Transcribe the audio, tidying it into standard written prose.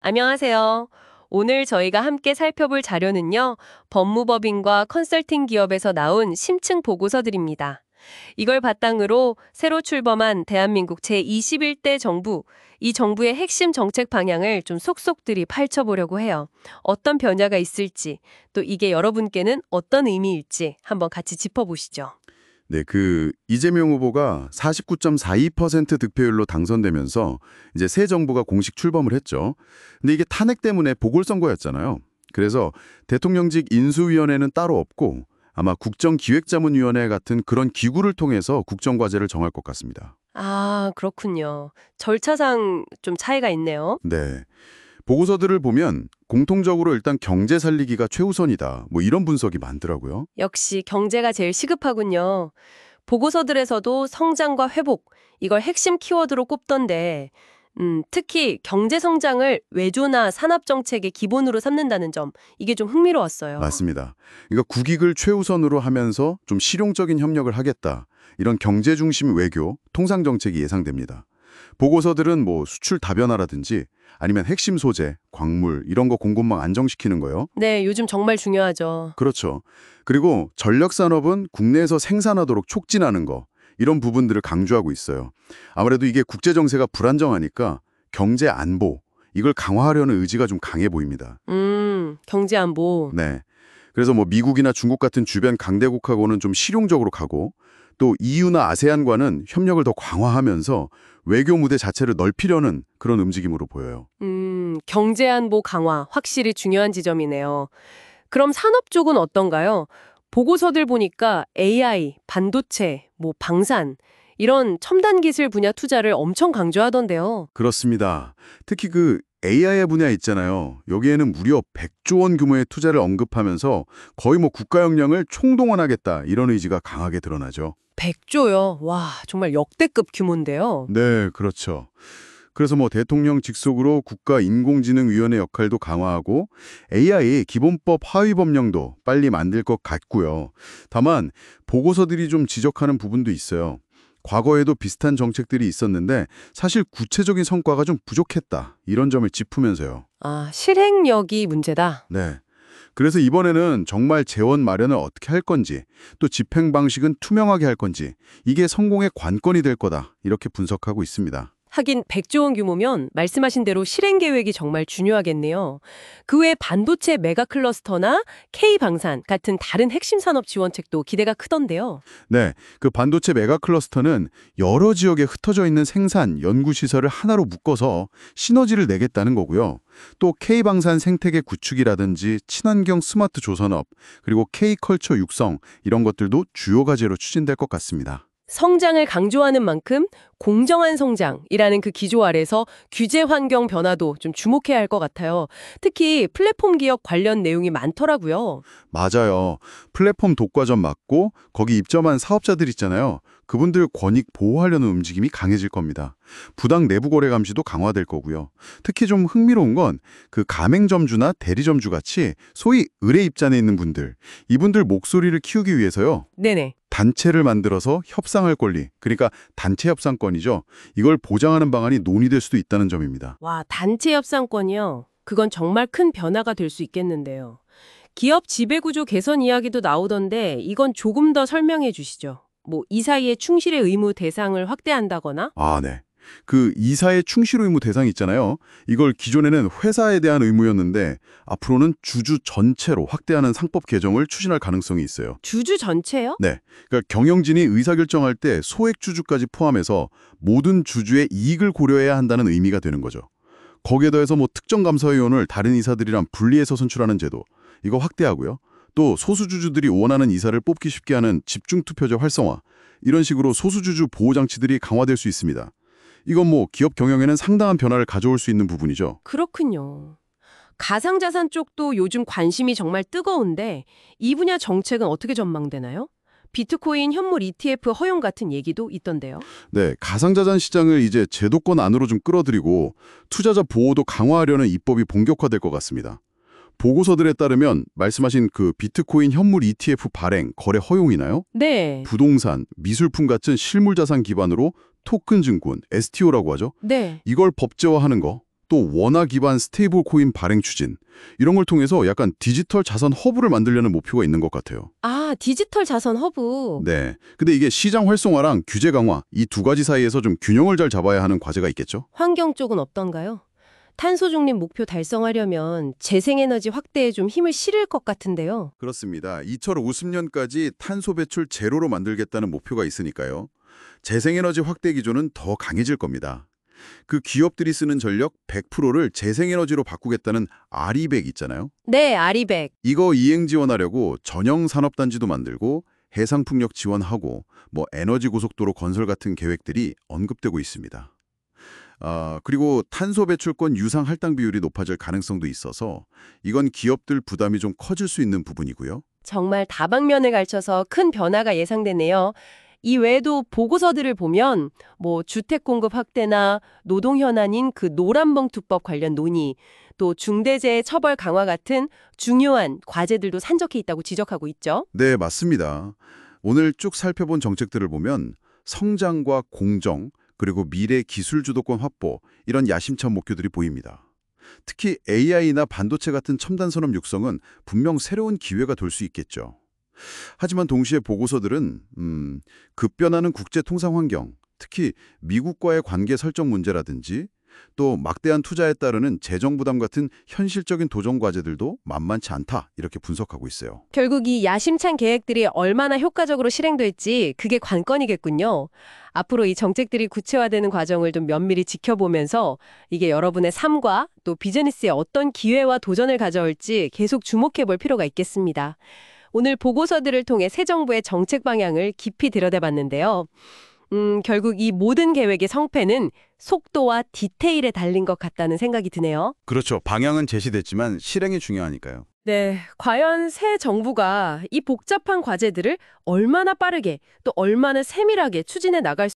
안녕하세요. 오늘 저희가 함께 살펴볼 자료는요, 법무법인과 컨설팅 기업에서 나온 심층 보고서들입니다. 이걸 바탕으로 새로 출범한 대한민국 제21대 정부, 이 정부의 핵심 정책 방향을 좀 속속들이 파헤쳐보려고 해요. 어떤 변화가 있을지, 또 이게 여러분께는 어떤 의미일지 한번 같이 짚어보시죠. 네, 이재명 후보가 49.42% 득표율로 당선되면서 이제 새 정부가 공식 출범을 했죠. 근데 이게 탄핵 때문에 보궐선거였잖아요. 그래서 대통령직 인수위원회는 따로 없고 아마 국정기획자문위원회 같은 그런 기구를 통해서 국정과제를 정할 것 같습니다. 아, 그렇군요. 절차상 좀 차이가 있네요. 네. 보고서들을 보면 공통적으로 일단 경제 살리기가 최우선이다. 뭐 이런 분석이 많더라고요. 역시 경제가 제일 시급하군요. 보고서들에서도 성장과 회복, 이걸 핵심 키워드로 꼽던데, 특히 경제 성장을 외조나 산업 정책의 기본으로 삼는다는 점, 이게 좀 흥미로웠어요. 맞습니다. 그러니까 국익을 최우선으로 하면서 좀 실용적인 협력을 하겠다. 이런 경제 중심 외교, 통상 정책이 예상됩니다. 보고서들은 뭐 수출 다변화라든지 아니면 핵심 소재, 광물 이런 거 공급망 안정시키는 거요. 네, 요즘 정말 중요하죠. 그렇죠. 그리고 전력 산업은 국내에서 생산하도록 촉진하는 거 이런 부분들을 강조하고 있어요. 아무래도 이게 국제 정세가 불안정하니까 경제 안보 이걸 강화하려는 의지가 좀 강해 보입니다. 경제 안보. 네. 그래서 뭐 미국이나 중국 같은 주변 강대국하고는 좀 실용적으로 가고 또 EU나 아세안과는 협력을 더 강화하면서 외교 무대 자체를 넓히려는 그런 움직임으로 보여요. 경제 안보 강화, 확실히 중요한 지점이네요. 그럼 산업 쪽은 어떤가요? 보고서들 보니까 AI, 반도체, 뭐 방산, 이런 첨단 기술 분야 투자를 엄청 강조하던데요. 그렇습니다. 특히 AI 분야 있잖아요. 여기에는 무려 100조 원 규모의 투자를 언급하면서 거의 뭐 국가 역량을 총동원하겠다 이런 의지가 강하게 드러나죠. 100조요. 와, 정말 역대급 규모인데요. 네, 그렇죠. 그래서 뭐 대통령 직속으로 국가인공지능위원회 역할도 강화하고 AI 기본법 하위 법령도 빨리 만들 것 같고요. 다만 보고서들이 좀 지적하는 부분도 있어요. 과거에도 비슷한 정책들이 있었는데 사실 구체적인 성과가 좀 부족했다. 이런 점을 짚으면서요. 아, 실행력이 문제다. 네. 그래서 이번에는 정말 재원 마련을 어떻게 할 건지, 또 집행 방식은 투명하게 할 건지, 이게 성공의 관건이 될 거다. 이렇게 분석하고 있습니다. 하긴 100조 원 규모면 말씀하신 대로 실행 계획이 정말 중요하겠네요. 그 외에 반도체 메가 클러스터나 K방산 같은 다른 핵심 산업 지원책도 기대가 크던데요. 네, 반도체 메가 클러스터는 여러 지역에 흩어져 있는 생산, 연구 시설을 하나로 묶어서 시너지를 내겠다는 거고요. 또 K방산 생태계 구축이라든지 친환경 스마트 조선업, 그리고 K컬처 육성 이런 것들도 주요 과제로 추진될 것 같습니다. 성장을 강조하는 만큼 공정한 성장이라는 그 기조 아래서 규제 환경 변화도 좀 주목해야 할 것 같아요. 특히 플랫폼 기업 관련 내용이 많더라고요. 맞아요. 플랫폼 독과점 막고 거기 입점한 사업자들 있잖아요. 그분들 권익 보호하려는 움직임이 강해질 겁니다. 부당 내부 거래 감시도 강화될 거고요. 특히 좀 흥미로운 건 가맹점주나 대리점주 같이 소위 의뢰 입장에 있는 분들, 이분들 목소리를 키우기 위해서요. 네네. 단체를 만들어서 협상할 권리, 그러니까 단체 협상권이죠. 이걸 보장하는 방안이 논의될 수도 있다는 점입니다. 와, 단체 협상권이요. 그건 정말 큰 변화가 될 수 있겠는데요. 기업 지배구조 개선 이야기도 나오던데 이건 조금 더 설명해 주시죠. 뭐 이사의 충실의 의무 대상을 확대한다거나? 아, 네. 이사의 충실 의무 대상 있잖아요. 이걸 기존에는 회사에 대한 의무였는데 앞으로는 주주 전체로 확대하는 상법 개정을 추진할 가능성이 있어요. 주주 전체요? 네. 그러니까 경영진이 의사결정할 때 소액 주주까지 포함해서 모든 주주의 이익을 고려해야 한다는 의미가 되는 거죠. 거기에 더해서 뭐 특정 감사위원을 다른 이사들이랑 분리해서 선출하는 제도, 이거 확대하고요. 또 소수주주들이 원하는 이사를 뽑기 쉽게 하는 집중투표제 활성화, 이런 식으로 소수주주 보호장치들이 강화될 수 있습니다. 이건 뭐 기업 경영에는 상당한 변화를 가져올 수 있는 부분이죠. 그렇군요. 가상자산 쪽도 요즘 관심이 정말 뜨거운데 이 분야 정책은 어떻게 전망되나요? 비트코인 현물 ETF 허용 같은 얘기도 있던데요. 네, 가상자산 시장을 이제 제도권 안으로 좀 끌어들이고 투자자 보호도 강화하려는 입법이 본격화될 것 같습니다. 보고서들에 따르면 말씀하신 비트코인 현물 ETF 발행, 거래 허용이나요? 네. 부동산, 미술품 같은 실물 자산 기반으로 토큰 증권, STO라고 하죠. 네. 이걸 법제화하는 거, 또 원화 기반 스테이블 코인 발행 추진, 이런 걸 통해서 약간 디지털 자산 허브를 만들려는 목표가 있는 것 같아요. 아, 디지털 자선 허브. 네. 근데 이게 시장 활성화랑 규제 강화, 이 두 가지 사이에서 좀 균형을 잘 잡아야 하는 과제가 있겠죠? 환경 쪽은 어떤가요? 탄소 중립 목표 달성하려면 재생에너지 확대에 좀 힘을 실을 것 같은데요. 그렇습니다. 2050년까지 탄소 배출 제로로 만들겠다는 목표가 있으니까요. 재생에너지 확대 기조는 더 강해질 겁니다. 그 기업들이 쓰는 전력 100%를 재생에너지로 바꾸겠다는 RE100 있잖아요. 네, 아리백. 이거 이행 지원하려고 전형 산업단지도 만들고 해상풍력 지원하고 에너지 고속도로 건설 같은 계획들이 언급되고 있습니다. 그리고 탄소 배출권 유상 할당 비율이 높아질 가능성도 있어서 이건 기업들 부담이 좀 커질 수 있는 부분이고요. 정말 다방면을 걸쳐서 큰 변화가 예상되네요. 이 외에도 보고서들을 보면 주택 공급 확대나 노동 현안인 그 노란봉투법 관련 논의, 또 중대재해 처벌 강화 같은 중요한 과제들도 산적해 있다고 지적하고 있죠. 네, 맞습니다. 오늘 쭉 살펴본 정책들을 보면 성장과 공정, 그리고 미래 기술 주도권 확보, 이런 야심찬 목표들이 보입니다. 특히 AI나 반도체 같은 첨단 산업 육성은 분명 새로운 기회가 될 수 있겠죠. 하지만 동시에 보고서들은 급변하는 국제 통상 환경, 특히 미국과의 관계 설정 문제라든지 또 막대한 투자에 따르는 재정 부담 같은 현실적인 도전 과제들도 만만치 않다, 이렇게 분석하고 있어요. 결국 이 야심찬 계획들이 얼마나 효과적으로 실행될지 그게 관건이겠군요. 앞으로 이 정책들이 구체화되는 과정을 좀 면밀히 지켜보면서 이게 여러분의 삶과 또 비즈니스에 어떤 기회와 도전을 가져올지 계속 주목해 볼 필요가 있겠습니다. 오늘 보고서들을 통해 새 정부의 정책 방향을 깊이 들여다봤는데요. 결국 이 모든 계획의 성패는 속도와 디테일에 달린 것 같다는 생각이 드네요. 그렇죠. 방향은 제시됐지만 실행이 중요하니까요. 네, 과연 새 정부가 이 복잡한 과제들을 얼마나 빠르게 또 얼마나 세밀하게 추진해 나갈